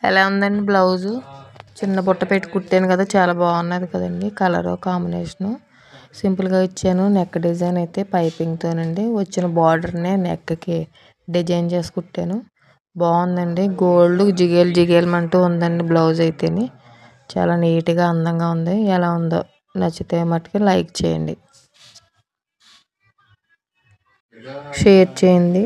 ఎలా ఉందండి బ్లౌజు? చిన్న బుట్ట పెట్టి కుట్టాను కదా, చాలా బాగున్నది కదండి. కలర్ కాంబినేషను సింపుల్గా ఇచ్చాను. నెక్ డిజైన్ అయితే పైపింగ్తోనండి. వచ్చిన బార్డర్ని నెక్కి డిజైన్ చేసి కుట్టాను. బాగుందండి. గోల్డ్ జిగేల్ జిగేల్మంటూ ఉందండి బ్లౌజ్ అయితేని. చాలా నీట్గా అందంగా ఉంది. ఎలా ఉందో నచ్చితే మట్టుకు లైక్ చేయండి, షేర్ చేయండి.